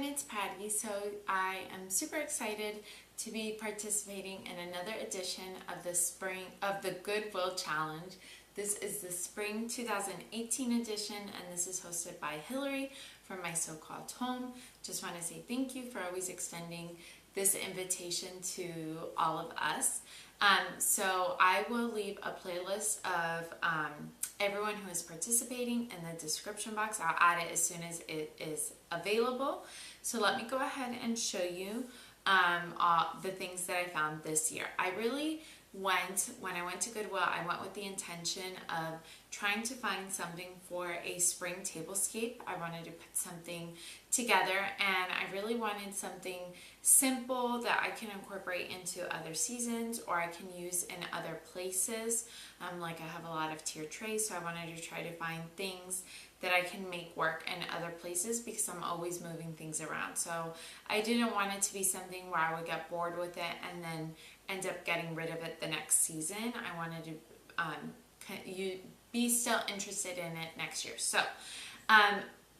everyone, it's Patty. So I am super excited to be participating in another edition of the Goodwill Challenge. This is the Spring 2018 edition, and this is hosted by Hillary from My So-Called Home. Just want to say thank you for always extending this invitation to all of us. So I will leave a playlist of everyone who is participating in the description box. I'll add it as soon as it is available. So let me go ahead and show you the things that I found this year. When I went to Goodwill, I went with the intention of trying to find something for a spring tablescape. I wanted to put something together, and I really wanted something simple that I can incorporate into other seasons or I can use in other places. Like I have a lot of tier trays, so I wanted to try to find things that I can make work in other places because I'm always moving things around. So I didn't want it to be something where I would get bored with it and then end up getting rid of it the next season. I wanted to be still interested in it next year. So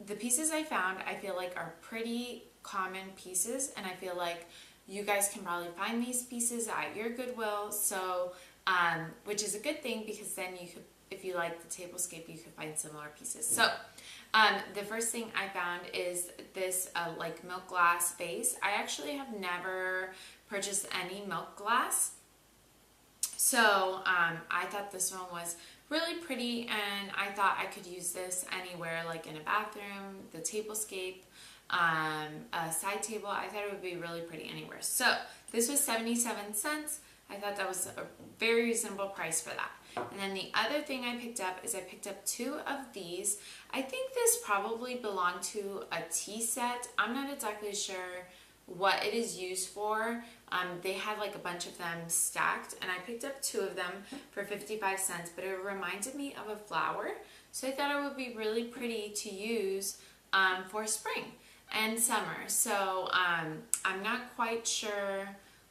the pieces I found, I feel like are pretty common pieces, and I feel like you guys can probably find these pieces at your Goodwill. So which is a good thing because then you could, if you like the tablescape, you could find similar pieces. So the first thing I found is this like milk glass vase. I actually have never purchased any milk glass, so I thought this one was really pretty, and I thought I could use this anywhere, like in a bathroom, the tablescape, a side table. I thought it would be really pretty anywhere. So this was 77 cents. I thought that was a very reasonable price for that. And then the other thing I picked up is I picked up two of these. I think this probably belonged to a tea set. I'm not exactly sure what it is used for. They had like a bunch of them stacked, and I picked up two of them for 55 cents, but it reminded me of a flower. So I thought it would be really pretty to use for spring and summer. So I'm not quite sure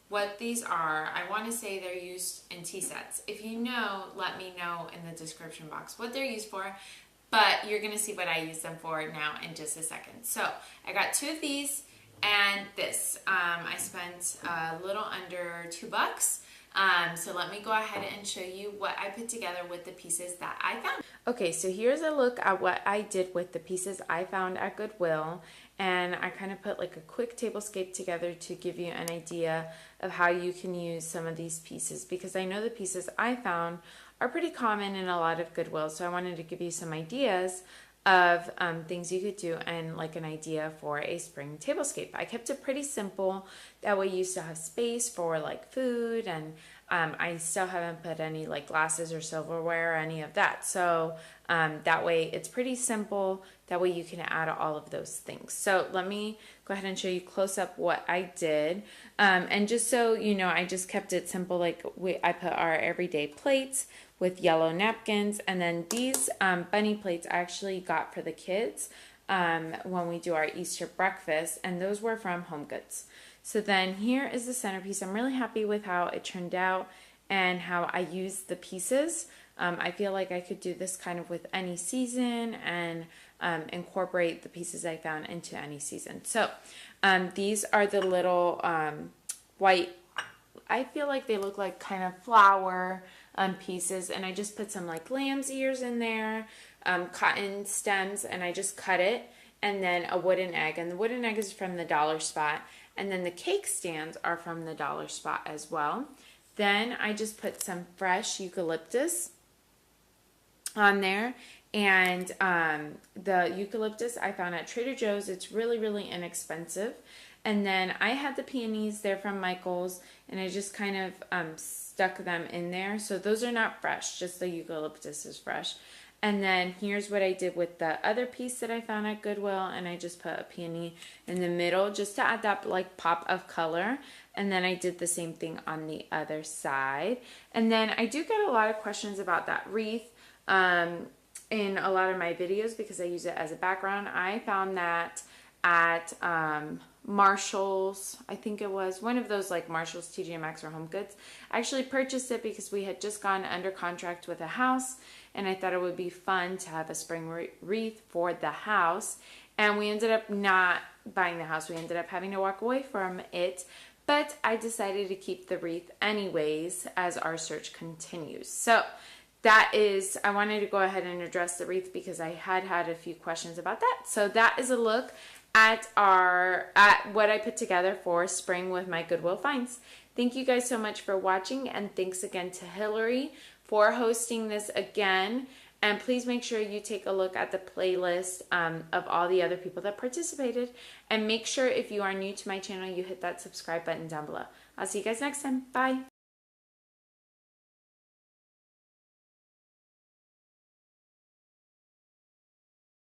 what these are. I want to say they're used in tea sets. If you know, let me know in the description box what they're used for, but you're going to see what I use them for now in just a second. So I got two of these and this. I spent a little under $2. So let me go ahead and show you what I put together with the pieces that I found. Okay, so here's a look at what I did with the pieces I found at Goodwill, and I kind of put like a quick tablescape together to give you an idea of how you can use some of these pieces, because I know the pieces I found are pretty common in a lot of Goodwill, so I wanted to give you some ideas of things you could do and like an idea for a spring tablescape. I kept it pretty simple. That way you still have space for like food, and I still haven't put any like glasses or silverware or any of that. So that way it's pretty simple. That way you can add all of those things. So let me go ahead and show you close up what I did. And just so you know, I just kept it simple. Like I put our everyday plates with yellow napkins, and then these bunny plates I actually got for the kids when we do our Easter breakfast, and those were from Home Goods. So then here is the centerpiece. I'm really happy with how it turned out and how I used the pieces. I feel like I could do this kind of with any season and incorporate the pieces I found into any season. So these are the little white, I feel like they look like kind of flower pieces, and I just put some like lamb's ears in there, cotton stems, and I just cut it, and then a wooden egg, and the wooden egg is from the dollar spot, and then the cake stands are from the dollar spot as well. Then I just put some fresh eucalyptus on there, and the eucalyptus I found at Trader Joe's. It's really, really inexpensive. And then I had the peonies, they're from Michael's, and I just kind of stuck them in there. So those are not fresh, just the eucalyptus is fresh. And then here's what I did with the other piece that I found at Goodwill, and I just put a peony in the middle just to add that like pop of color. And then I did the same thing on the other side. And then I do get a lot of questions about that wreath in a lot of my videos because I use it as a background. I found that at Marshall's, I think it was one of those like Marshall's, TJ Maxx, or Home Goods. I actually purchased it because we had just gone under contract with a house, and I thought it would be fun to have a spring wreath for the house. And we ended up not buying the house. We ended up having to walk away from it, but I decided to keep the wreath anyways as our search continues. So that is, I wanted to go ahead and address the wreath because I had a few questions about that. So that is a look at what I put together for spring with my Goodwill finds. Thank you guys so much for watching, and thanks again to Hillary for hosting this again. And please make sure you take a look at the playlist of all the other people that participated. And make sure if you are new to my channel, you hit that subscribe button down below. I'll see you guys next time. Bye.